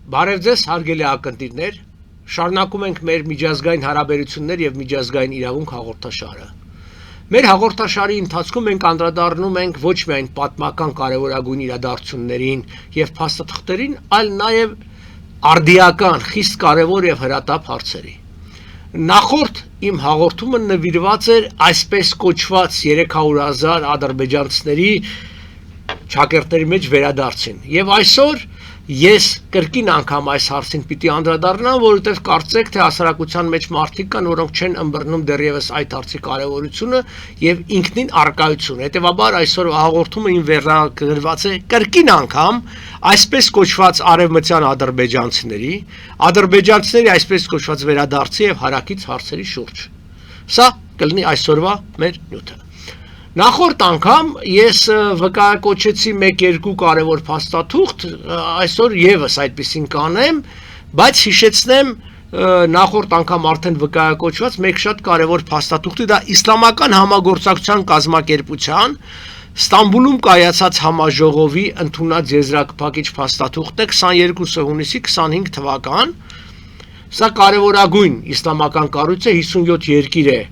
Բարև ձեզ, հարգելի ակնթիռներ, շարունակում ենք մեր միջազգային հարաբերություններ եւ միջազգային իրավունք հաղորդաշարը։ Մեր հաղորդաշարի ընթացքում մենք անդրադառնում ենք ոչ միայն պատմական կարևորագույն իրադարձություններին եւ փաստաթղթերին, այլ նաեւ արդիական, խիստ կարևոր եւ հրատապ հարցերի։ Նախորդ իմ հաղորդումը նվիրված էր այսպես կոչված 300,000 ադրբեջանցիների ճակերտների մեջ վերադարձին եւ այսօր ես կրկին անգամ այս հարցին պիտի անդրադառնամ, որովհետև կարծեք թե հասարակության մեջ մարդիկ կան, որոնք չեն ըմբռնում դեռևս այդ հարցի կարևորությունը եւ ինքնին առկայությունը։ Հետեւաբար այսօր հաղորդումը իմ վերագրված է կրկին անգամ այսպես կոչված արևմտյան ադրբեջանցիների այսպես կոչված վերադարձի եւ հարակից հարցերի շուրջ։ Սա կլինի այսօրվա մեր նյութը։ Նախորդ անգամ ես վկայակոչեցի 1-2 կարևոր փաստաթուղթ, այսօր եւս այդպեսին կանեմ, բայց հիշեցնեմ նախորդ անգամ արդեն վկայակոչված մեկ շատ կարևոր փաստաթուղթի, դա Իսլամական համագործակցության կազմակերպության Ստամբուլում կայացած համաժողովի ընդունած եզրափակիչ փաստաթուղթն է 22 հունիսի 25 թվական։ Սա կարևորագույն իսլամական կառույց է, 57 երկիր է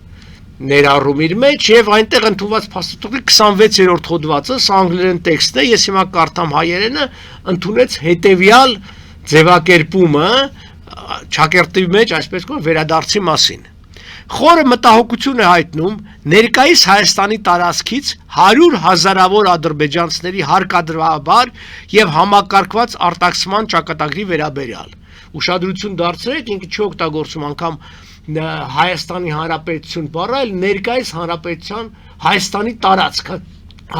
ներառում իր մեջ եւ այնտեղ ընդունված փաստաթուղթի 26-րդ հոդվածը, սա անգլերեն տեքստն է, ես հիմա կարդամ հայերենը, ընդունեց հետեւյալ ձևակերպումը ճակերտի մեջ, այսպես կոչված վերադարձի մասին։ Խորը մտահոգություն է հայտնում ներկայիս Հայաստանի տարածքից 100,000-ավոր ադրբեջանցիների հարկադրաբար եւ համակարգված արտաքսման ճակատագրի վերաբերյալ։ Ուշադրություն դարձրեք, ինքը չի օգտագործում անգամ Հայաստանի Հանրապետություն բառը, այլ ներկայիս Հանրապետության Հայաստանի տարածքը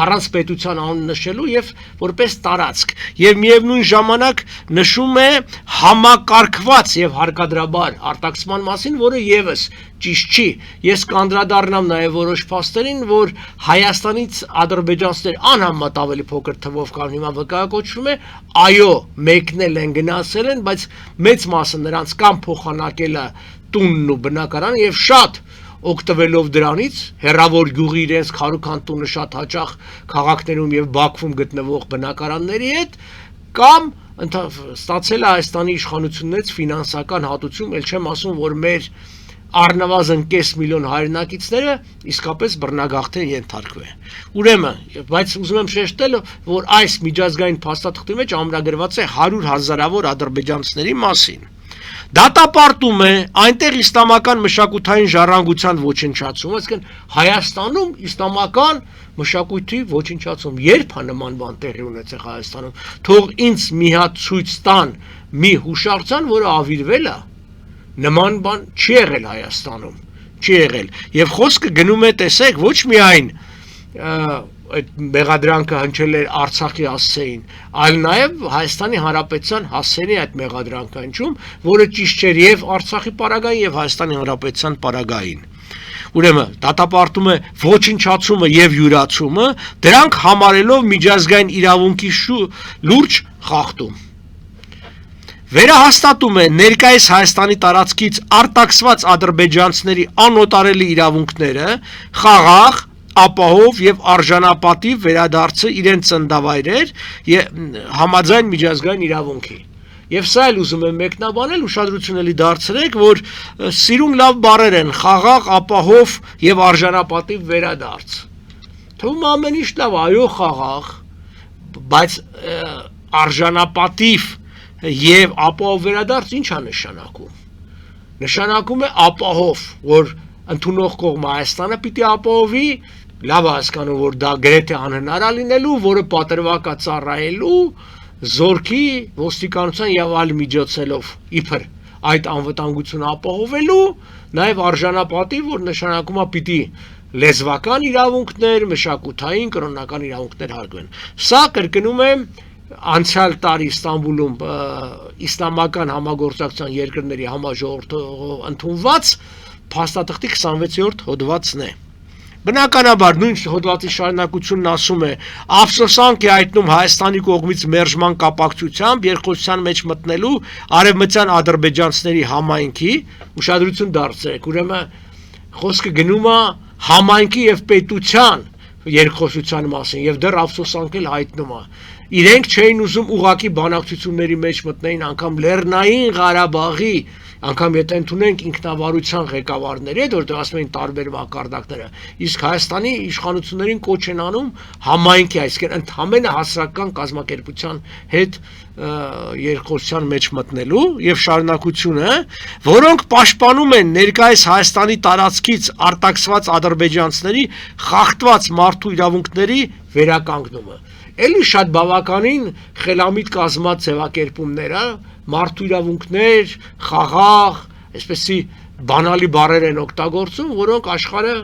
առանց պետության անուն նշելու եւ որպես տարածք եւ միևնույն ժամանակ նշում է համակարգված եւ հարկադրաբար արտաքսման մասին, որը եւս ճիշտ չի։ Ես կանդրադառնամ նաեւ որոշ փաստերին, որ Հայաստանից ադրբեջանցիներ անհամեմատ ավելի փոքր թվով կան հիմա վկայակոչվում է, այո, մեկնել են, գնացել են, բայց մեծ մասը նրանց կամ փոխանակել է տունն ու բնակարանը եւ շատ օգտվելով դրանից հերավոր գյուղի իրենց քարուքան տունը շատ հաճախ քաղաքներում եւ Բաքվում գտնվող բնակարանների հետ կամ ստացել է Հայաստանի իշխանություններից ֆինանսական հատուցում, ել չեմ ասում, որ մեր առնվազն կես միլիոն հայրենակիցները իսկապես բռնագաղթ են ենթարկվել։ Ուրեմն, բայց ուզում եմ շեշտել, որ այս միջազգային փաստաթղթի մեջ ամրագրված է 100,000-ավոր ադրբեջանցիների մասին։ Դատապարտում է այնտեղ իսլամական մշակութային ժառանգության ոչնչացում, այսինքն Հայաստանում իսլամական մշակույթի ոչնչացում, երբ է նման բան տեղի ունեցել Հայաստանում, թող ինձ մի հատ ցույց տան մի հուշարձան, որը ավիրվել է, նման բան չի եղել Հայաստանում, չի եղել, եւ խոսքը գնում է, տեսեք, ոչ միայն այդ մեղադրանքը հնչել էր Արցախի հասցեին, այլ նաև Հայաստանի Հանրապետության հասցեին այդ մեղադրանքը հնչում, որը ճիշտ չէր եւ Արցախի պարագային եւ Հայաստանի Հանրապետության պարագային։ Ուրեմն դատապարտում է ոչնչացումը եւ յուրացումը, դրանք համարելով միջազգային իրավունքի լուրջ խախտում։ Վերահաստատում է ներկայիս Հայաստանի տարածքից արտաքսված ադրբեջանցիների անօտարելի իրավունքները, խաղաղ ապահով եւ արժանապատիվ վերադարձը իրենց ծննդավայրեր համաձայն միջազգային իրավունքի։ Եվ սա էլ ուզում եմ մեկնաբանել, ուշադրություն էլի դարձրեք, որ սիրուն լավ բառեր են խաղաղ, ապահով եւ արժանապատիվ վերադարձ։ Թվում ամեն ինչ լավ, այո, խաղաղ, բայց արժանապատիվ եւ ապահով վերադարձ ի՞նչ է նշանակում։ Նշանակում է ապահով, որ ընդունող կողմը Հայաստանը պիտի ապահովի, լավ հասկանում, որ դա գրեթե անհնար է լինելու, որը պատրվակ է ծառայելու զորքի, ոստիկանության եւ այլ միջոցելով իբր այդ անվտանգությունը ապահովելու, նաեւ արժանապատիվ, որ նշանակում է պիտի լեզվական իրավունքներ, մշակութային, կրոնական իրավունքներ հարգվեն։ Սա կրկնում է անցյալ տարի Ստամբուլում իսլամական համագործակցության երկրների համաժողովով ընդունված փաստաթղթի 26-րդ հոդվածն է։ Բնականաբար նույն հոդվածի շարունակությունն ասում է. ափսոսանք է հայտնում Հայաստանի կողմից մերժման կապակցությամբ երկխոսության մեջ մտնելու արևմտյան ադրբեջանցիների համայնքի, ուշադրություն դարձրեք, ուրեմն խոսքը գնում է համայնքի եւ պետության երկխոսության մասին եւ դեռ ափսոսանք էլ հայտնում է։ Իրենք չէին ուզում ուղակի բանակցությունների մեջ մտնեին, անգամ Լեռնային Ղարաբաղի, անգամ եթե ընդունենք ինքնավարության ղեկավարների հետ, որտեղ ասում են տարբեր մակարդակները, իսկ Հայաստանի իշխանություններին կոչ են անում համայնքի, այսինքն ընդհանրապես հասարակական կազմակերպության հետ երկխոսության մեջ մտնելու եւ շարունակությունը, որոնք պաշտպանում են ներկայիս Հայաստանի տարածքից արտաքսված ադրբեջանցիների խախտված մարդու իրավունքների վերականգնումը։ Էլի շատ բավականին խելամիտ կազմած ձևակերպումները, մարդու իրավունքներ, խաղաղ, այսպեսի բանալի բառեր են օգտագործում, որոնք աշխարհը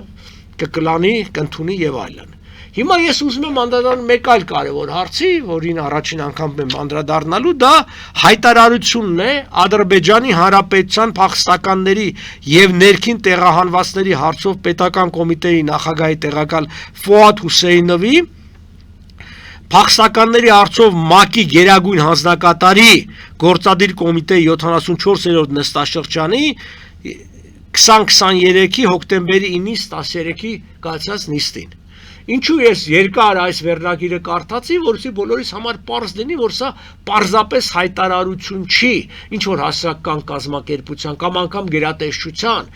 կկլանի, կընդունի եւ այլն։ Հիմա ես ուզում եմ անդրադառնալ մեկ այլ կարևոր հարցի, որին առաջին անգամ եմ անդրադառնալու, դա հայտարարությունն է Ադրբեջանի Հանրապետության փախստականների եւ ներքին տեղահանվածների հարցով պետական կոմիտեի նախագահի տեղակալ Ֆուադ Հուսեյնովի Փախստականների հարցով ՄԱԿ-ի գերագույն հանձնակատարի գործադիր կոմիտեի 74-րդ նստաշրջանի 2023-ի հոկտեմբերի 9-ից 13-ի կայացած նիստին։ Ինչու ես երկար այս վերնագիրը կարդացի, որովհետեւ բոլորիս համար պարզ լինի, որ սա պարզապես հայտարարություն չի, ինչ որ հասարակական կազմակերպության կամ անգամ գերատեսչության,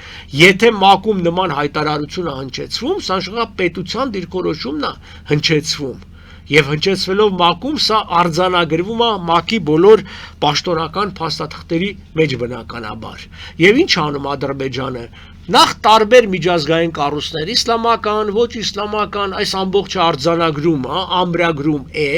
եթե ՄԱԿ-ում նման հայտարարություն է հնչեցվում, սա պետության դիրքորոշումն է հնչեցվում։ Եվ հնչեցվելով ՄԱԿ-ում սա արձանագրվում է ՄԱԿ-ի բոլոր պաշտոնական փաստաթղթերի մեջ բնականաբար։ Եվ ինչ անում Ադրբեջանը։ Նախ տարբեր միջազգային կառույցներ, իսլամական, ոչ իսլամական, այս ամբողջը արձանագրում է, ամրագրում է,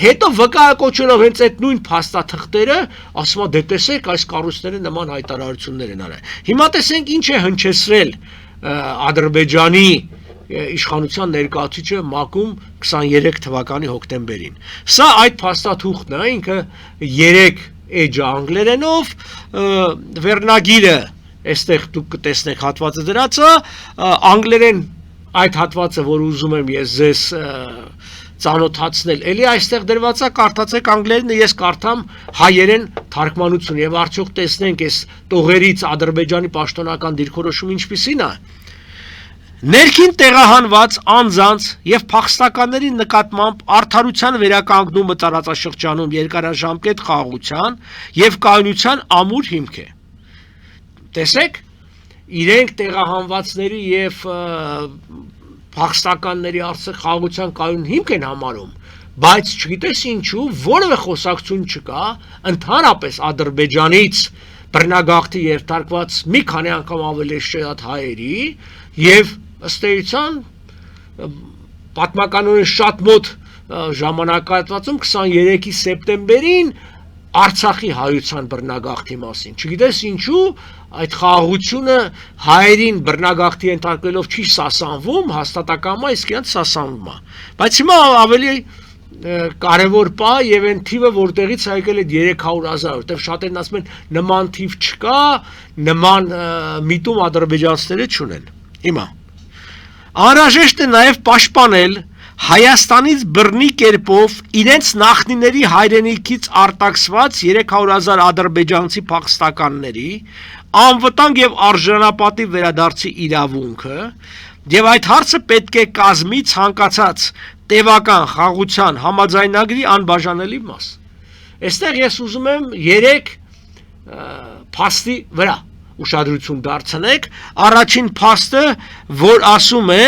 հետո վկայակոչելով հենց այդ նույն փաստաթղթերը, ասում է դե տեսեք այս կառույցները նման հայտարարություններ են արել։ Հիմա տեսենք ինչ է հնչեցրել Ադրբեջանի իշխանության ներկայացուցիչը ՄԱԿ-ում 23 թվականի հոկտեմբերին։ Սա այդ փաստաթուղթն է, ինքը 3 էջ անգլերենով, վերնագիրը, այստեղ դուք կտեսնեք հատվածը դրածը, անգլերեն այդ հատվածը, որ ուզում եմ ես ձեզ ծանոթացնել, էլի այստեղ դրված է, կարդացեք անգլերենը, ես կարդամ հայերեն թարգմանություն եւ արդյոք տեսնենք այս տողերից Ադրբեջանի պաշտոնական դիրքորոշումը ինչպիսին է։ Ներքին տեղահանված անձանց եւ փախստականների նկատմամբ արդարության վերականգնումը տարածաշրջանում երկարաժամկետ խաղաղության եւ կայունության ամուր հիմք է։ Տեսեք, իրենք տեղահանվածների եւ փախստականների հարցը խաղաղության կայուն հիմք են համարում, բայց չգիտես ինչու որևէ խոսակցություն չկա ընդհանրապես Ադրբեջանից բռնագաղթի երթարկված մի քանի անգամ ավելի շատ հայերի եւ ըստ էության պատմականորեն շատ մոտ ժամանակահատվածում 23-ի սեպտեմբերին Արցախի հայության բռնագաղթի մասին։ Չգիտես ինչու այդ խաղաղությունը հայերին բռնագաղթի ենթարկվելով չի սասանվում, հաստատակամ է, իսկ իրենց սասանվում է։ Բայց հիմա ավելի կարևոր պահ եւ այն թիվը որտեղից եկել է 300,000, որտեղ շատերն ասում են նման թիվ չկա, նման միտում ադրբեջանցիները չունեն։ Հիմա անհրաժեշտ է նաեւ պաշտպանել Հայաստանից բռնի կերպով իրենց նախնիների հայրենիքից արտաքսված 300,000 ադրբեջանցի փախստականների անվտանգ եւ արժանապատիվ վերադարձի իրավունքը եւ այդ հարցը պետք է կազմի ցանկացած տևական խաղաղության համաձայնագրի անբաժանելի մաս։ Այստեղ ես ուզում եմ 3 փաստի վրա ուշադրություն դարձնեք։ Առաջին փաստը, որ ասում է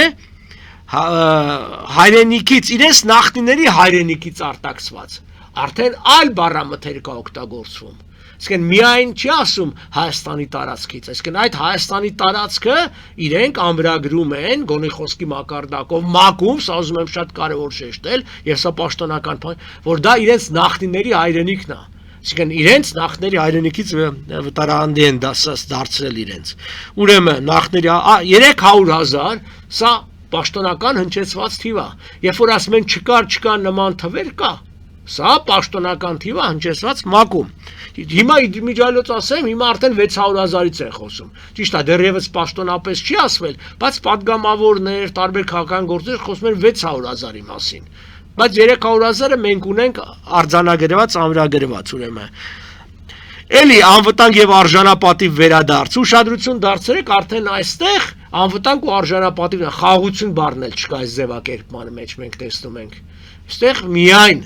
հայրենիքից իրենց նախնիների հայրենիքից արտաքսված, արդեն այլ բառամթեր կա օգտագործվում։ Այսինքն միայն չի ասում Հայաստանի տարածքից, այսինքն այդ Հայաստանի տարածքը իրենք ամրագրում են գոնե խոսքի մակարդակով ՄԱԿ-ում, սա ուզում եմ շատ կարևոր շեշտել, եւ սա պաշտոնական բան, որ դա իրենց նախնիների հայրենիքն է։ Այսինքն իրենց նախների հայրենիքից վտարանդի են դարձրել իրենց։ Ուրեմն նախների 300,000, սա պաշտոնական հնչեցված թիվ է։ Երբ որ ասում են չկար նման թվեր կա, սա պաշտոնական թիվ է հնչեցված ՄԱԿ-ում։ Հիմա իմիջիալոց ասեմ, հիմա արդեն 600,000-ից են խոսում։ Ճիշտ է, դեռևս պաշտոնապես չի ասվել, բայց պատգամավորներ, տարբեր քաղաքական գործեր խոսում են 600,000-ի մասին։ Բայց 300,000-ը մենք ունենք արձանագրված, ամրագրված, ուրեմն։ Էլի անվտանգ եւ արժանապատիվ վերադարձ, ուշադրություն դարձրեք, արդեն այստեղ անվտանգ ու արժանապատիվ խաղաղություն բառն էլ չկա այս ձևակերպման մեջ, մենք տեսնում ենք։ Այստեղ միայն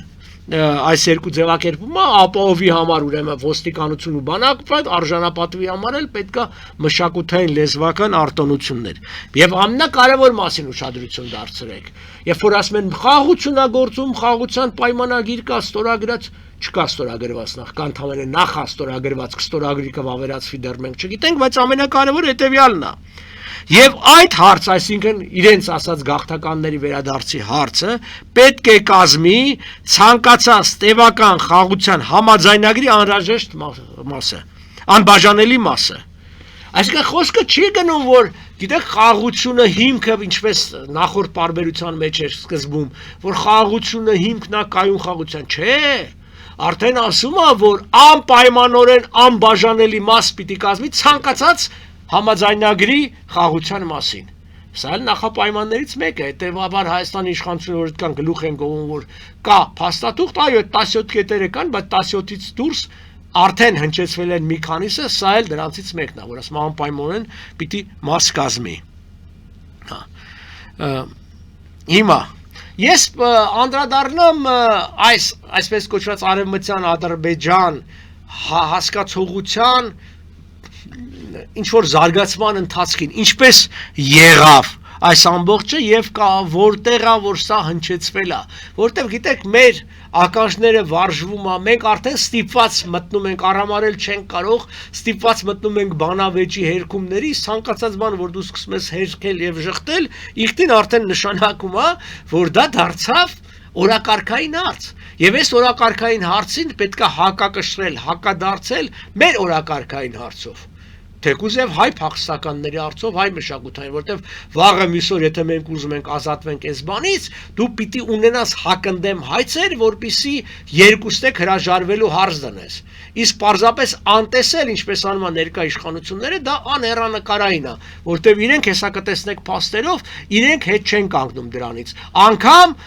այս երկու ձևակերպումը ապահովի համար ուրեմն ոստիկանություն ու բանակապետ արժանապատվի համար էլ պետքա մշակութային լեզվական արտոնություններ եւ ամենակարևոր մասին ուշադրություն դարձրեք երբ որ ասում են խաղաղությունագործում խաղաղության պայմանագիր կա ստորագրած չկա ստորագրված նախքան ընդհանրապես նախ ստորագրված կստորագրի կվավերացվի դեռ մենք չգիտենք բայց ամենակարևորը հետեւյալն է Եվ այդ հարցը, այսինքն իրենց ասած գաղթականների վերադարձի հարցը պետք է կազմի ցանկացած տևական խաղաղության համաձայնագրի անհրաժեշտ մասը, անբաժանելի մասը։ Այսինքն խոսքը չի գնում, որ գիտեք խաղաղությունը հիմքը ինչպես նախորդ պարբերության մեջ էր սկզբում, որ խաղաղությունը հիմքն է կայուն խաղաղության, չէ։ Արդեն ասում է, որ անպայմանորեն անբաժանելի մաս պիտի կազմի ցանկացած համաձայնագրի խաղաղության մասին։ Սա էլ նախապայմաններից մեկը է, հետևաբար Հայաստանի իշխանությունը որ այդքան գլուխ են գովում, որ կա փաստաթուղթ, այո, 17 կետերը կան, բայց 17-ից դուրս արդեն հնչեցվել են մի քանիսը, սա էլ դրանցից մեկն է, որ ասում անպայմանորեն պիտի մաս կազմի։ Հիմա ես անդրադառնամ այսպես կոչված արևմտյան Ադրբեջան հասկացողության ինչ որ զարգացման ընթացքին ինչպես եղավ այս ամբողջը եւ կա որտեղա որ սա հնչեցվել է որտեղ գիտեք մեր ականջները վարժվում է մենք արդեն ստիպված մտնում ենք արամարել չենք կարող ստիպված մտնում ենք բանավեճի հերքումների ցանկացած բան որ դու սկսում ես հերքել եւ ժխտել իհտին արդեն նշանակում է որ դա դարձավ օրակարգային հարց եւ այս օրակարգային հարցին պետքա հակակշռել հակադարձել մեր օրակարգային հարցով Թեկուզ եւ հայ փախստականների արծով հայ մշակութային, որտեվ վաղը միսօր եթե մենք ուզում ենք ազատվենք այս բանից, դու պիտի ունենաս հակընդդեմ հայցեր, որպիսի երկուստեք հրաժարվելու հարց դնես։ Իսկ պարզապես անտեսել, ինչպես անում են ներկա իշխանությունները, դա անհեռանկարային է, որտեվ իրենք հեսա կտեսնեք փաստերով, իրենք հետ չեն կանգնում դրանից։ Անկամ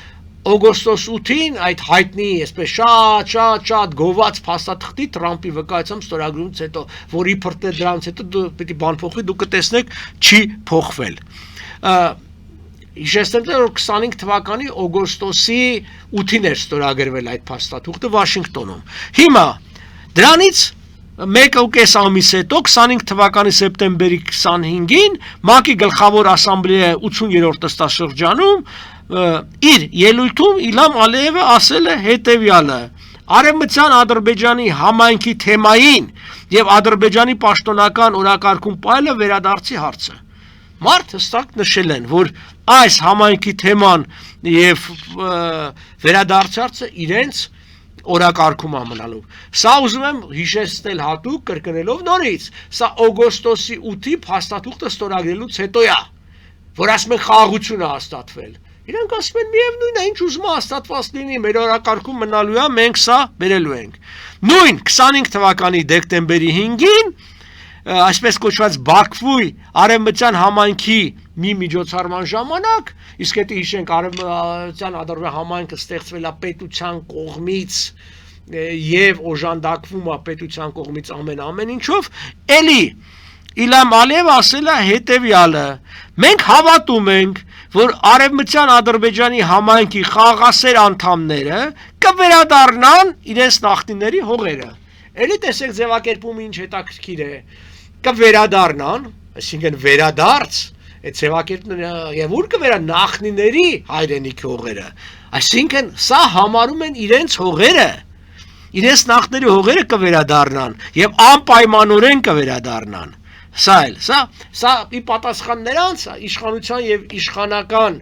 Օգոստոս 8-ին այդ հայտնի այսպես շատ գոված փաստաթղթի Թրամփի վկայությամբ ստորագրումից հետո, որ իբրտ է դրանից հետո դու պիտի բան փոխվի, դու կտեսնեք չի փոխվել։ Հիշեցնեմ, որ 25 թվականի օգոստոսի 8-ին էր ստորագրվել այդ փաստաթուղթը Վաշինգտոնում։ Հիմա դրանից 1.5 ամիս հետո 25 թվականի սեպտեմբերի 25-ին ՄԱԿ-ի գլխավոր ասամբլեայի 80-րդ նստաշրջանում իր ելույթում Իլհամ Ալիևը ասել է հետևյալը. Արևմտյան Ադրբեջանի համայնքի թեմային եւ Ադրբեջանի պաշտոնական օրակարգում պայելը վերադարձի հարցը։ Մարդ հստակ նշել են, որ այս համայնքի թեման եւ վերադարձի հարցը իրենց օրակարգում ամնալու։ Սա ուզում եմ հիշեցնել հատուկ կրկնելով նորից։ Սա օգոստոսի 8-ի փաստաթուղթը ստորագրելուց հետո է, որ ասում են խաղաղություն է հաստատվել։ Իրանք ասում են միևնույն է, ինչ ուզում է հաստատված լինի, մեր օրակարգում մնալու է, մենք սա բերելու ենք։ Նույն 25 թվականի դեկտեմբերի 5-ին այսպես կոչված Բաքվի արևմտյան համայնքի մի միջոցառման ժամանակ, իսկ եթե հիշենք արևմտյան Ադրբեջան համայնքը ստեղծվել է պետության կողմից եւ օժանդակվում է պետության կողմից ամեն ինչով, էլի Իլհամ Ալիևը ասել է հետևյալը. մենք հավատում ենք, որ արևմտյան Ադրբեջանի համայնքի խաղաղասեր անդամները կվերադառնան իրենց նախնիների հողերը։ Էլի տեսեք ձևակերպումը ինչ հետաքրքիր է։ Կվերադառնան, այսինքն վերադարձ, այդ ձևակերպները եւ ուր կվերա նախնիների հայրենիքի հողերը։ Այսինքն սա համարում են իրենց հողերը։ Իրենց նախնիների հողերը կվերադառնան եւ անպայմանորեն կվերադառնան։ Սա ի պատասխան նրանց իշխանության եւ իշխանական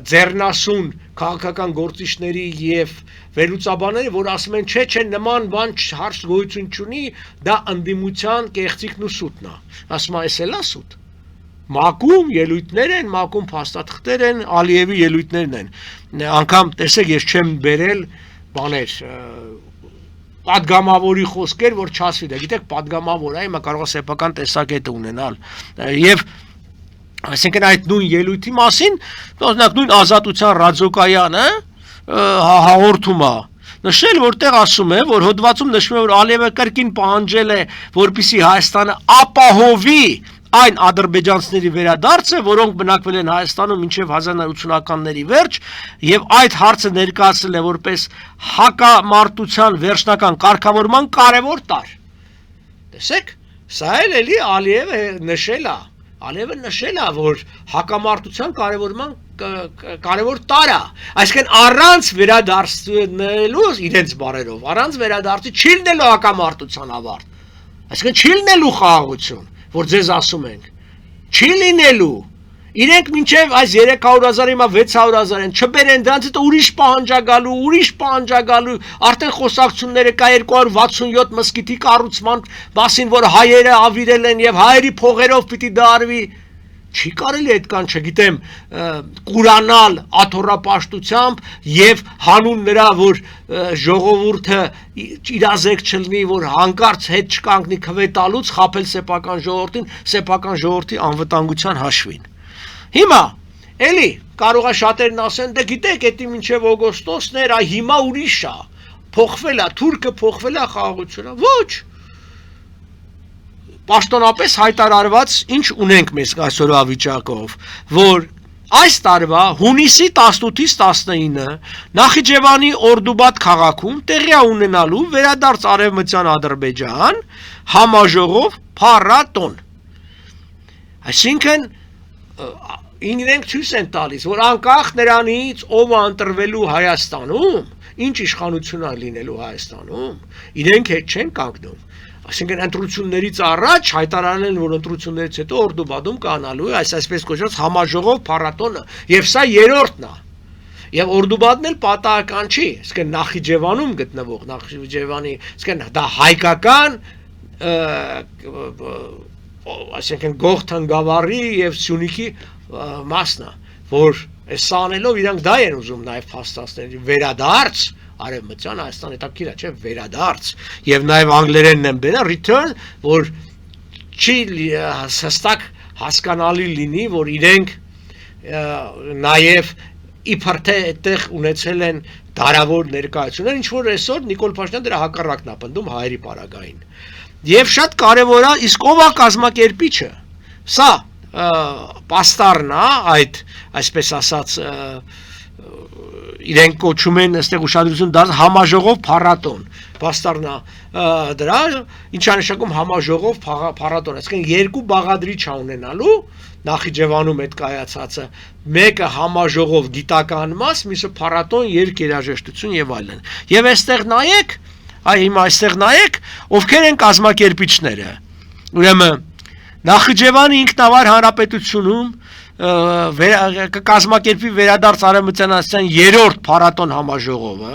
ձեռնասուն քաղաքական գործիչների եւ վերլուծաբանների, որ ասում են, չէ, նման բան հարց գոյություն չունի, դա ընդդիմության կեղծիքն ու սուտն է։ Ասում է, էս էլ է սուտ։ ՄԱԿ-ում ելույթներ են, ՄԱԿ-ում փաստաթղթեր են, Ալիևի ելույթներն են։ Անկամ տեսեք, ես չեմ բերել բաներ Պատգամավորի խոսքեր, որ չասվի դա, գիտեք, պատգամավոր է, հիմա կարող է սեփական տեսակետ ունենալ։ Եվ այսինքն այդ նույն ելույթի մասին, օրինակ նույն Ազատության ռադիոկայանը հաղորդում է նշել, որտեղ ասում է, որ հոդվածում նշվում է, որ Ալիևը կրկին պահանջել է, որպեսզի Հայաստանը ապահովի այն ադրբեջանցիների վերադարձը, որոնք բնակվել են Հայաստանում մինչև 1980-ականների վերջ, եւ այդ հարցը ներկայացրել է որպես հակամարտության վերջնական կարգավորման կարևոր տարր։ Տեսեք, սա էլի Ալիևը նշել է, որ հակամարտության կարևոր տարր է, այսինքն առանց վերադարձնելու իրենց բարերով, առանց վերադարձի չի լինելու հակամարտության ավարտ, այսինքն չի լինելու խաղաղություն, որ ձեզ ասում ենք, չի լինելու, իրենք մինչև այս 300,000 հիմա 600,000 են, չբերեն դրանց հետո ուրիշ պահանջագալու, արդեն խոսակցությունները կա 267 մզկիթի կառուցման մասին, որ հայերը ավիրել են եւ հայերի փողերով պիտի դա արվի, չի կարելի այդքան, չգիտեմ, կուրանալ աթոռապաշտությամբ եւ հանուն նրա, որ ժողովուրդը իրազեկ չլինի, որ հանկարծ հետ չկանգնի քվետալուց, խաբել սեփական ժողովրդին, սեփական ժողովրդի անվտանգության հաշվին։ Հիմա, էլի, կարող է շատերն ասեն, դե գիտեք, էդի մինչև օգոստոսն էր, հիմա ուրիշ է, փոխվել է, թուրքը փոխվել է խաղաղությունը, ոչ։ Պաշտոնապես հայտարարված ինչ ունենք մեզ այսօրվա վիճակով, որ այս տարվա հունիսի 18-ից 19 Նախիջևանի Օրդուբադ քաղաքում տեղի է ունենալու վերադարձ Արևմտյան Ադրբեջան համաժողով փառատոն։ Այսինքն իրենք ցույց են տալիս, որ անկախ նրանից ով է ընտրվելու Հայաստանում, ինչ իշխանություն է լինելու Հայաստանում, իրենք հետ չեն կանգնում։ Այսինքն ընտրություններից առաջ հայտարարել են, որ ընտրություններից հետո Օրդուբադում կանալու է այսպես կոչված համաժողով փառատոնը, եւ սա երրորդն է։ Եվ Օրդուբադն էլ պատահական չի, այսինքն Նախիջևանում գտնվող, Նախիջևանի, այսինքն դա հայկական, այսինքն Գողթան գավառի եւ Սյունիքի մասն է, որ սա անելով իրանք դա են ուզում նաեւ փաստացնել վերադարձ Արևմտյան Հայաստան հետաքրքիր է, չէ, վերադարձ եւ նաեւ անգլերենն են բերել return, որ չի հստակ հասկանալի լինի, որ իրենք նաեւ իբր թե այդտեղ ունեցել են դարավոր ներկայացումներ, ինչ որ այսօր Նիկոլ Փաշինյանը դրա հակառակն է պնդում հայերի պարագային։ Եվ շատ կարեւոր է, իսկ ով է կազմակերպիչը։ Սա պաստառն է, այդ այսպես ասած իրենք կոչում են այստեղ ուշադրություն դարձ համաժողով փառատոն, պաստառն է դրա, ինչ է նշանակում համաժողով փառատոն, այսինքն երկու բաղադրիչ է ունենալու Նախիջևանում այդ կայացածը, մեկը համաժողով գիտական մաս, մյուսը փառատոն, երգերաժշտություն եւ այլն։ Եվ այստեղ նայեք, հիմա այստեղ նայեք, ովքեր են կազմակերպիչները։ Ուրեմն Նախիջևանի ինքնավար հանրապետությունում կկազմակերպվի վերադարձ Արևմտյան Հայաստան երրորդ փառատոն համաժողովը,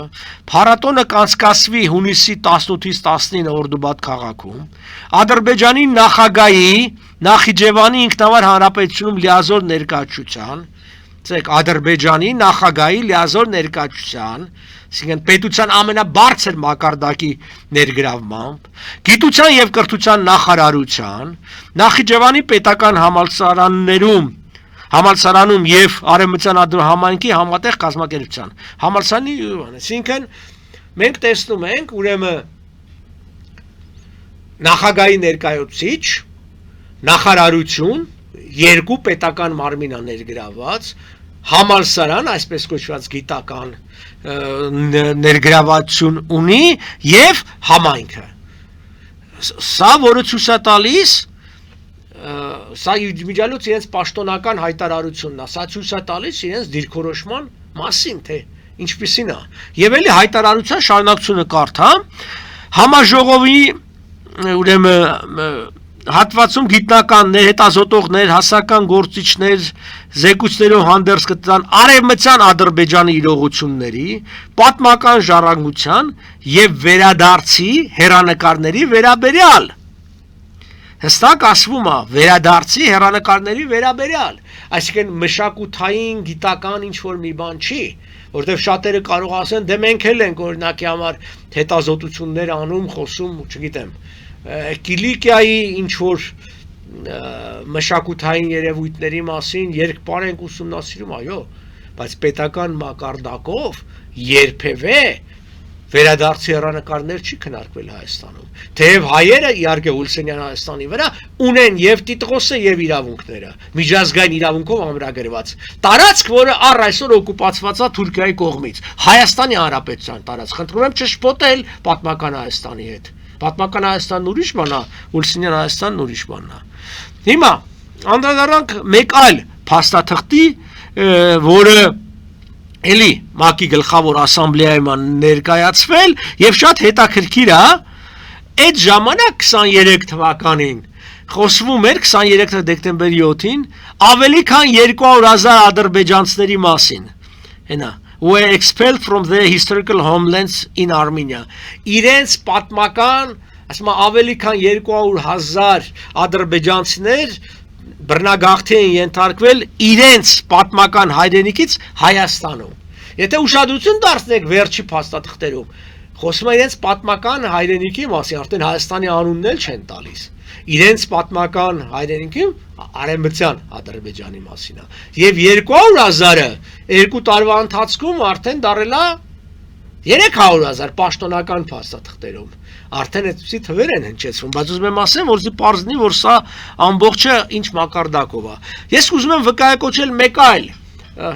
փառատոնը կանցկացվի հունիսի 18-ից 19 Օրդուբադ քաղաքում, Ադրբեջանի նախագահի Նախիջևանի ինքնավար հանրապետությունում լիազոր ներկայացության, Ադրբեջանի նախագահի լիազոր ներկայացության, այսինքն պետության ամենաբարձր մակարդակի ներգրավմամբ, գիտության եւ կրթության նախարարության, Նախիջևանի պետական համալսարանում եւ Արևմտյան համայնքի համատեղ կազմակերպության համալսարանի, այսինքն մենք տեսնում ենք ուրեմն նախագահի ներկայացուցիչ, նախարարություն, երկու պետական մարմին է ներգրավված, համալսարան, այսպես կոչված գիտական ներգրավություն ունի եւ համայնքը։ Սա որը ցույց է տալիս, սա միջալոց իրենց պաշտոնական հայտարարությունն է, սա ցույց է տալիս իրենց դիրքորոշման մասին, թե ինչպիսին է։ Եվ էլի հայտարարության շարունակությունը կարդամ, համաժողովի ուրեմն հատվածում գիտնականներ, հետազոտողներ, հասարակական գործիչներ զեկույցներով հանդերձ կտան Արևմտյան Ադրբեջանի իրողությունների, պատմական ժառանգության եւ վերադարձի հեռանկարների վերաբերյալ։ Հստակ ասվում է վերադարձի հեռանկարների վերաբերյալ, այսինքն մշակութային գիտական ինչ որ մի բան չի, որտեղ շատերը կարող ասեն, դե մենք էլ ենք օրինակի համար հետազոտություններ անում, խոսում, չգիտեմ, Կիլիկիայի ինչ որ մշակութային երևույթների մասին երկպար ենք ուսումնասիրում, այո, բայց պետական մակարդակով երբևէ վերադարձի հեռանկարներ չի քննարկվել Հայաստանում։ Թեև հայերը իհարկե Ուլսենյան Հայաստանի վրա ունեն եւ տիտղոսը եւ իրավունքները, միջազգային իրավունքով ամրագրված։ Տարածք, որը առ այսօր օկուպացված է Թուրքիայի կողմից, Հայաստանի Հանրապետության տարածք։ Խնդրում եմ չշփոթել պատմական Հայաստանի հետ։ Պատմական Հայաստանն ուրիշ բան է, Ուլսենյան Հայաստանն ուրիշ բան է։ Հիմա անդրադառնանք մեկ այլ փաստաթղթի, որը Էլի ՄԱԿ-ի գլխավոր ասամբլեայում ներկայացվել եւ շատ հետաքրքիր է, այդ ժամանակ 23 թվականին խոսվում էր 23 դեկտեմբերի 7-ին ավելի քան 200,000 ադրբեջանցիների մասին։ Հենա were expelled from their historical homelands in Armenia։ Իրենց պատմական, ասում ավելի քան 200,000 ադրբեջանցիներ բռնագաղթի են ենթարկվել իրենց պատմական հայրենիքից Հայաստանում։ Եթե ուշադրություն դարձնեք վերջի փաստաթղթերում, խոսում է իրենց պատմական հայրենիքի մասին, արդեն Հայաստանի անունն էլ չեն տալիս։ Իրենց պատմական հայրենիքի արևմտյան Ադրբեջանի մասին է։ Եվ 200,000-ը 2 տարվա ընթացքում արդեն դարել է 300,000 պաշտոնական փաստաթղթերում։ Արդեն այդպիսի թվեր են հնչեցվում, բայց ուզում եմ ասեմ, որ զի պարզնի, որ սա ամբողջը ինչ մակարդակով է։ Ես ուզում եմ վկայակոչել մեկ այլ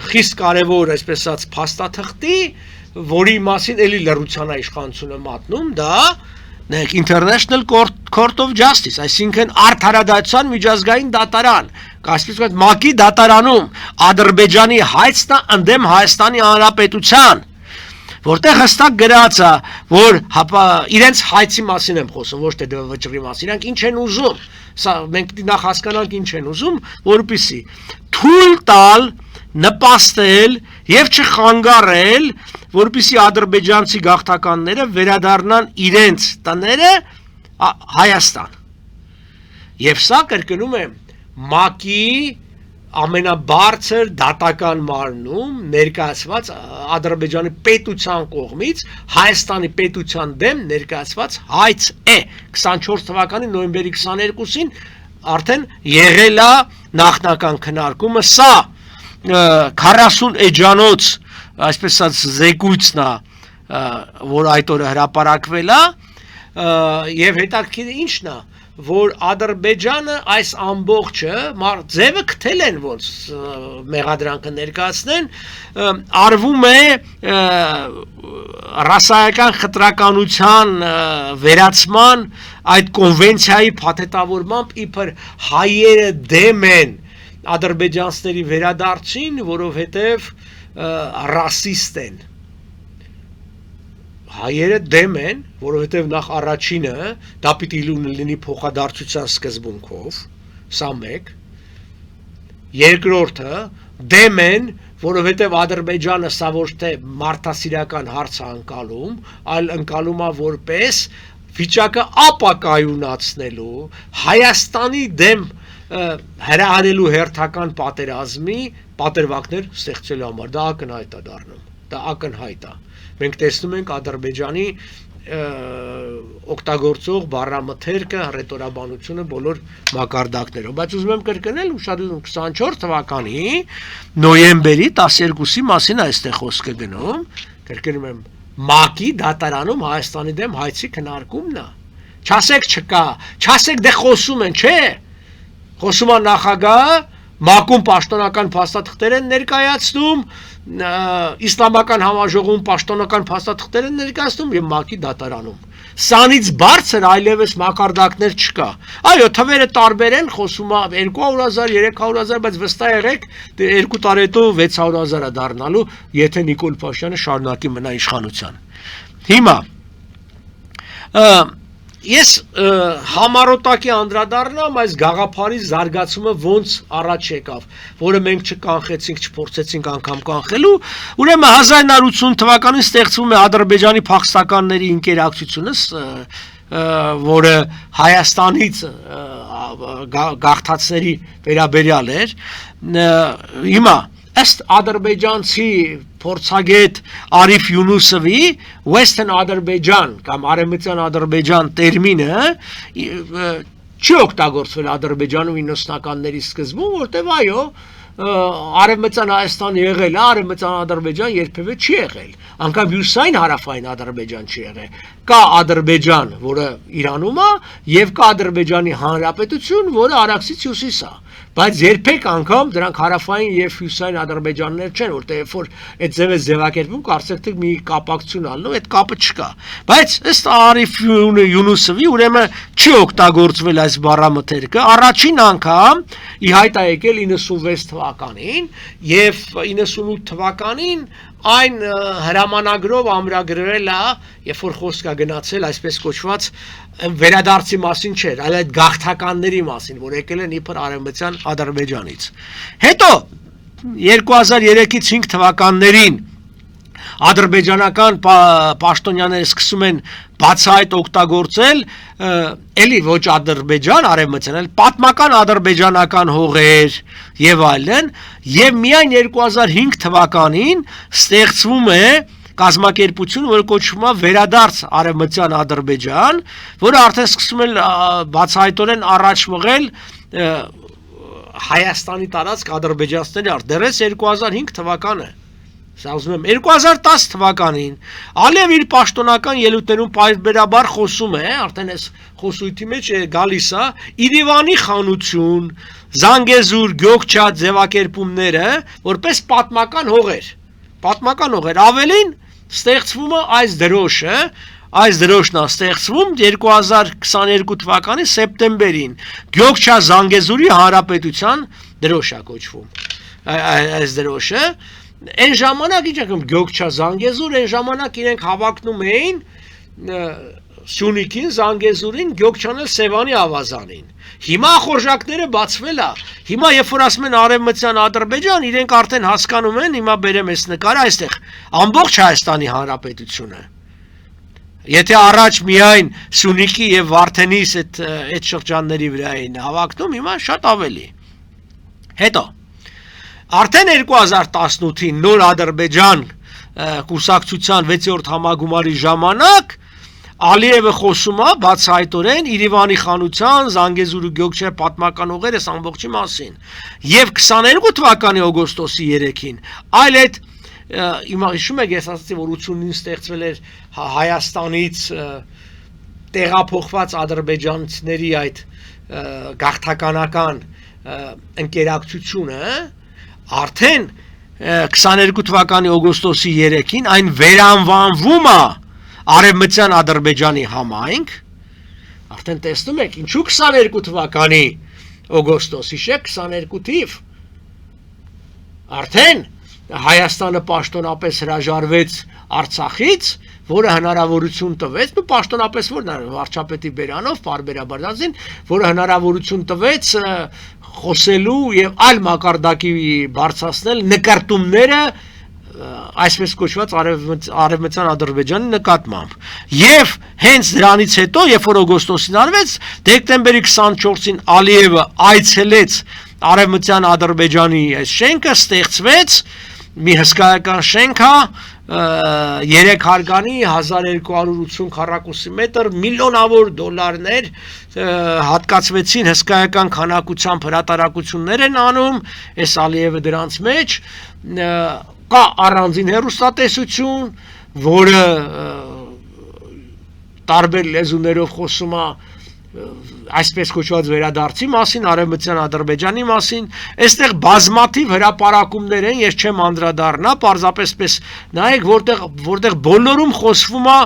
խիստ կարևոր, այսպես ասած, փաստաթղթի, որի մասին էլի լռության իշխանությունը մատնում, դա International Court of Justice, այսինքն արդարադատության միջազգային դատարան, այսպես ասած, ՄԱԿ-ի դատարանում Ադրբեջանի հայցն է ընդդեմ Հայաստանի Հանրապետության, որտեղ հստակ գրած է, որ իրենց հայցի մասին եմ խոսում, ոչ թե վճռի մասին, իրանք ինչ են ուզում, սա մենք նախ հասկանանք ինչ են ուզում, որպեսզի թույլ տալ, նպաստել եւ չխանգարել, որպեսզի ադրբեջանցի գաղթականները վերադառնան իրենց տները Հայաստան։ Եվ սա կրկնում եմ ՄԱԿ-ի ամենաբարձր դատական մարմնում ներկայացված Ադրբեջանի պետության կողմից Հայաստանի պետության դեմ ներկայացված հայց է 24 թվականի նոյեմբերի 22-ին արդեն եղել է նախնական քննարկումը, սա 40 էջանոց, այսպես ասած, զեկույցն է, որ այդ օրը հրապարակվել է, եւ հետաքրքիրը ինչն է, որ Ադրբեջանը այս ամբողջը ձևը գտել են ոնց մեղադրանքը ներկայացնեն, արվում է ռասայական խտրականության վերացման այդ կոնվենցիայի փաթեթավորմամբ իբր հայերը դեմ են ադրբեջանցիների վերադարձին, որովհետև ռասիստ են։ Հայերը դեմ են, որովհետև նախ առաջինը դա պիտի լինի փոխադարձության սկզբունքով, սա մեկ, երկրորդը դեմ են, որովհետև Ադրբեջանը սա ոչ թե մարդասիրական հարց է ընկալում, այլ ընկալում է որպես վիճակը ապակայունացնելու, Հայաստանի դեմ հրահանելու հերթական պատերազմի պատրվակներ ստեղծելու համար, դա ակնհայտ է դառնում, դա ակնհայտ է։ Մենք տեսնում ենք Ադրբեջանի օգտագործող բառամթերքը, ռետորաբանությունը բոլոր մակարդակներով, բայց ուզում եմ կրկնել, ուշադրություն 24 թվականի նոյեմբերի 12-ի մասին այստեղ խոսքը գնում, կրկնում եմ, ՄԱԿ-ի դատարանում Հայաստանի դեմ հայցի քննարկումն է։ Չասեք չկա, չասեք դե խոսում են, չէ։ Խոսում է նախագահը, ՄԱԿ-ում պաշտոնական փաստաթղթեր են ներկայացնում, իսլամական համաժողովում պաշտոնական փաստաթղթեր են ներկայացնում եւ ՄԱԿ-ի դատարանում։ Սանից բարձր այլևս մակարդակներ չկա։ Այո, թվերը տարբեր են, խոսում է 200,000, 300,000, բայց վստահ եղեք, 2 տարի հետո 600,000-ը դառնալու, եթե Նիկոլ Փաշինյանը շարունակի մնա իշխանության։ Հիմա ես համառոտակի անդրադառնամ այս գաղափարի զարգացումը ոնց առաջ եկավ, որը մենք չկանխեցինք, չփորձեցինք անգամ կանխելու, ուրեմն 1980 թվականին ստեղծվում է Ադրբեջանի փախստականների ինկերակցությունը, որը Հայաստանից գաղթածների վերաբերյալ էր, հիմա ըստ ադրբեջանցի փորձագետ Արիֆ Յունուսովի Western Azerbaijan կամ Արևմտյան Ադրբեջան տերմինը չի օգտագործվել Ադրբեջանում 90-ականների սկզբում, որտեղ այո, Արևմտյան Հայաստան եղել է, Արևմտյան Ադրբեջան երբևէ չի եղել, անգամ հյուսային հարավային Ադրբեջան չի եղել, կա Ադրբեջան, որը Իրանում է, եւ կա Ադրբեջանի Հանրապետություն, որը Արաքսից հյուսիս է, բայց երբեք անգամ դրանք հարավային եւ հյուսային Ադրբեջաններ չեն, որտեղ երբ որ այդ ձևը ձևակերպում կարծեք թե մի կապակցություն ալնու, այդ կապը չկա, բայց ըստ Արիֆ Յունուսովի ուրեմն չի օգտագործվել այս բառամթերքը, առաջին անգամ ի հայտ է եկել 96 թվականին եւ 98 թվականին այն հրամանագրով ամրագրվել է, երբ որ խոսք է գնացել այսպես կոչված վերադարձի մասին չէր, այլ այդ գաղթականների մասին, որ եկել են իբր Արևմտյան Ադրբեջանից։ Հետո 2003-ից 5 թվականներին ադրբեջանական պաշտոնյաները սկսում են բացահայտ օգտագործել էլի ոչ Ադրբեջան, Արևմտյան, այլ պատմական ադրբեջանական հողեր եւ այլն, եւ միայն 2005 թվականին ստեղծվում է կազմակերպություն, որը կոչվում է Վերադարձ Արևմտյան Ադրբեջան, որը արդեն սկսում է բացահայտորեն առաջ մղել Հայաստանի տարածք ադրբեջանցիների դեռ 2005 թվականը։ Սա ուզում եմ 2010 թվականին Ալիև իր պաշտոնական ելույթներում պայբերաբար խոսում է, արդեն այս խոսույթի մեջ գալիս է Իրիվանի խանություն, Զանգեզուր, Գյոքչա ձևակերպումները որպես պատմական հողեր, ավելին ստեղծվում է այս դրոշն է ստեղծվում 2022 թվականի սեպտեմբերին Գյոքչա Զանգեզուրի Հանրապետության դրոշ է կոչվում այս դրոշը Այն ժամանակ ինչ ակում Գյոքչա Զանգեզուր այն ժամանակ իրենք հավակնում էին Սյունիքին, Զանգեզուրին, Գյոքչան էլ Սևանի ավազանին։ Հիմա խորժակները բացվել է։ Հիմա երբ որ ասում են Արևմտյան Ադրբեջան, իրենք արդեն հասկանում են, հիմա բերեմ այս նկարը այստեղ ամբողջ Հայաստանի Հանրապետությունը։ Եթե առաջ միայն Սյունիքի եւ Վարդենիս այդ շրջանների վրա էին հավակնում, հիմա շատ ավելի։ Հետո Արդեն 2018-ին նոր Ադրբեջան կուսակցության 6-րդ համագումարի ժամանակ Ալիևը խոսում է բացահայտորեն Իրիվանի խանության, Զանգեզուրի Գյոքչա պատմական հողերը ամբողջի մասին։ Եվ 22 թվականի օգոստոսի 3-ին այլ այդ հիմա հիշում եք ես ասացի որ 89-ին ստեղծվել էր Հայաստանից տեղափոխված ադրբեջանցիների այդ գաղթականական ընկերակցությունը Արդեն 22 թվականի օգոստոսի 3-ին այն վերանվանվում է Արևմտյան Ադրբեջանի համայնք, արդեն տեսնում եք, ինչու 22 թվականի օգոստոսի շեք 22 թիվ, արդեն Հայաստանը պաշտոնապես հրաժարվեց Արցախից, որը հնարավորություն տվեց, պաշտոնապես որ վարչապետի բերանով, պարբերաբար դասին, որը հնարավորություն տվեց խոսելու եւ այլ մակարդակի բարձրացնել նկարտումները այսպես կոչված Արևմտյան Ադրբեջանի նկատմամբ եւ հենց դրանից հետո երբ որ օգոստոսին արվեց դեկտեմբերի 24-ին Ալիևը այցելեց Արևմտյան Ադրբեջանի այս շենքը ստեղծվեց մի հսկայական շենք է 3 հարկանի 1280 քառակուսի մետր միլիոնավոր դոլարներ հատկացվեցին հսկայական քանակությամբ հրատարակություններ են անում այս Ալիևը դրանց մեջ կա առանձին հեռուստատեսություն որը տարբեր լեզուներով խոսում է այսպես կոչված վերադարձի մասին, Արևմտյան Ադրբեջանի մասին, այստեղ բազմաթիվ հրապարակումներ են, ես չեմ անդրադառնա, պարզապես պես նայեք, որտեղ բոլորում խոսվում է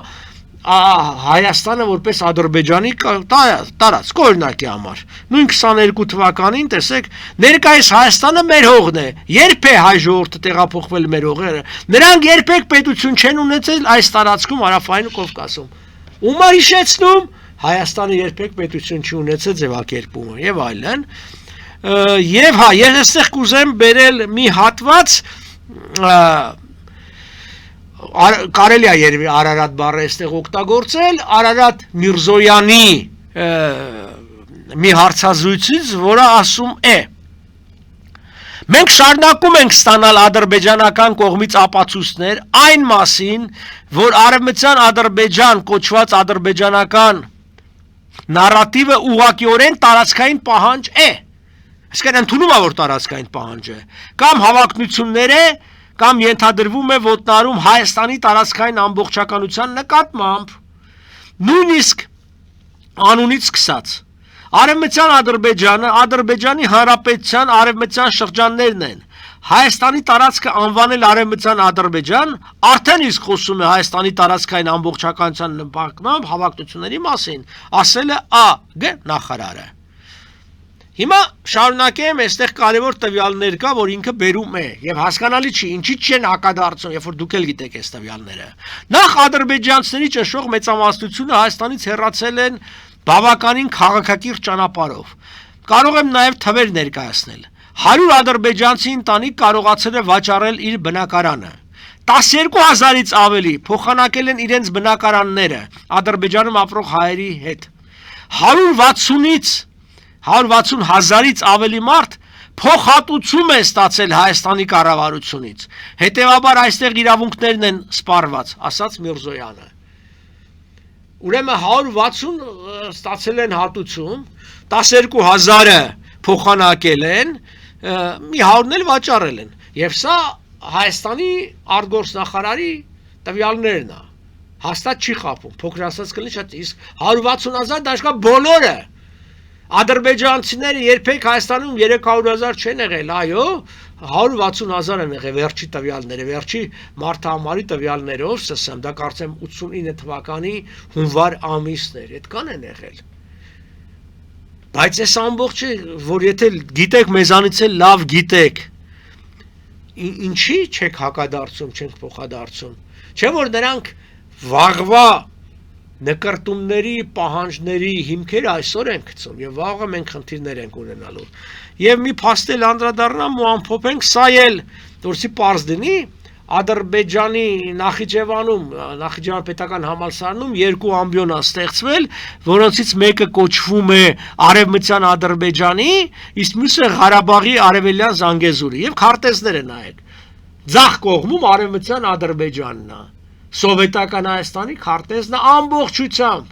Հայաստանը որպես Ադրբեջանի տարածք, օրինակի համար։ Նույն 22 թվականին, տեսեք, ներկայիս Հայաստանը մեր հողն է, երբ է հայ ժողովուրդը տեղափոխվել մեր հողերը, նրանք երբեք պետություն չեն ունեցել այս տարածքում Հարավային Կովկասում։ Ում է հիշեցնում Հայաստանը երբեք պետություն չի ունեցել ձևակերպումը եւ այլն եւ հա ես այստեղ կուզեմ բերել մի հատված կարելի է երևի Արարատ բառը այստեղ օգտագործել Արարատ Միրզոյանի մի հարցազրույցից որը ասում է Մենք շարունակում ենք ստանալ ադրբեջանական կողմից ապացույցներ այն մասին որ Արևմտյան Ադրբեջան կոչված ադրբեջանական Նարատիվը ուղղակիորեն տարածքային պահանջ է Այսինքն ընդունում է, որ տարածքային պահանջ է, կամ հավակնություններ է, կամ ենթադրվում է ոտնարում Հայաստանի տարածքային ամբողջականության նկատմամբ, նույնիսկ անունից սկսած։ Արևմտյան Ադրբեջանը Ադրբեջանի Հանրապետության արևմտյան շրջաններն են։ Հայաստանի տարածքը անվանել Արևմտյան Ադրբեջան արդեն իսկ խոսում է Հայաստանի տարածքային ամբողջականության նպատակով հավակնությունների մասին, ասել է ԱԳ նախարարը։ Հիմա շարունակեմ, այստեղ կարևոր տվյալներ կա, որ ինքը բերում է, եւ հասկանալի չի, ինչի չեն հակադարձում, երբ որ դուք էլ գիտեք այս տվյալները։ Նախ ադրբեջանցիների ճնշող մեծամասնությունը Հայաստանից հեռացել են բավականին քաղաքակիրթ ճանապարհով։ Կարող եմ նաև թվեր ներկայացնել։ 100 ադրբեջանցի ընտանիք կարողացել է վաճառել իր բնակարանը։ 12,000-ից ավելի փոխանակել են իրենց բնակարանները Ադրբեջանում ապրող հայերի հետ։ 160,000-ից ավելի մարդ փոխհատուցում է ստացել Հայաստանի կառավարությունից։ Հետևաբար այստեղ իրավունքներն են սպառված, ասաց Միրզոյանը։ Ուրեմն 160 ստացել են հատուցում, 12,000-ը փոխանակել են, մի 100-ն էլ վաճառել են։ Եվ սա Հայաստանի արտգործնախարարի տվյալներն է։ Հաստատ չի խափում, փոքր ասած կլինի շատ, իսկ 160,000 դաշկա բոլորը։ Ադրբեջանցիները երբեք Հայաստանում 300,000 չեն եղել, այո, 160,000 են եղել վերջի տվյալները, վերջի մարտահամարի տվյալներով, սսեմ, դա կարծեմ 89 թվականի հունվար ամիսն էր, այդքան են եղել։ Բայց այս ամբողջը, որ եթե գիտեք, մեզանից էլ լավ գիտեք, ինչի չեք հակադարձում, չենք փոխադարձում, չէ՞ որ նրանք վաղվա նկարտումների, պահանջների հիմքերը այսօր են գցում եւ վաղը մենք խնդիրներ ենք ունենալու։ Եվ մի փաստել անդրադառնամ ու ամփոփենք, սա էլ որսի պարզ դնի, Ադրբեջանի Նախիջևան պետական համալսարանում 2 ամբիոն է ստեղծվել, որոնցից մեկը կոչվում է Արևմտյան Ադրբեջանի, իսկ մյուսը Ղարաբաղի արևելյան Զանգեզուրի եւ քարտեզները նայեք։ Ձախ կողմում Արևմտյան Ադրբեջանն է։ Սովետական Հայաստանի քարտեզն է ամբողջությամբ,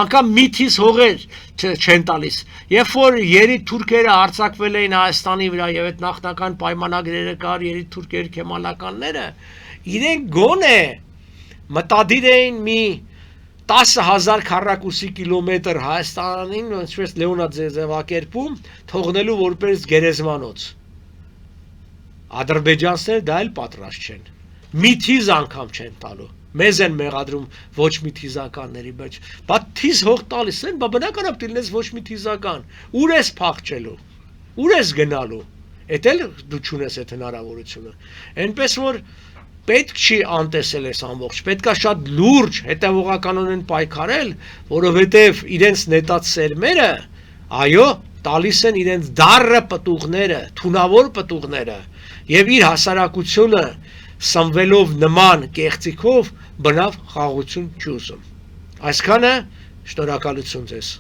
անգամ միթից հողեր չեն տալիս։ Երբ որ երիտ թուրքերը հարձակվել էին Հայաստանի վրա եւ այդ նախնական պայմանագրերը կար, երիտ թուրքերի քեմալականները, իրենք գոնե մտադիր էին մի 10,000 քառակուսի կիլոմետր Հայաստանին, ինչպես Լեոնիդ ձևակերպում, թողնելու որպես գերեզմանոց։ Ադրբեջանցիները դա էլ պատրաստ չեն։ Միթիզ անգամ չեն տալու։ Մեզ են մեղադրում ոչ մի թիզականների, բայց թիզ հող տալիս են, բնականաբար դիլնես ոչ մի թիզական։ Ուր ես փախչելու, ուր ես գնալու, էդ էլ դու չունես այդ հնարավորությունը։ Այնպես որ պետք չի անտեսել այս ամբողջ, պետքա շատ լուրջ հետևողականորեն պայքարել, որովհետև իրենց նետած սերմերը, այո, տալիս են իրենց դառը պտուղները, թունավոր պտուղները, եւ իր հասարակությունը սնվելով նման կեղծիքով բնավ խաղաղություն չի ուզում։ Այսքանը, շնորհակալություն ձեզ։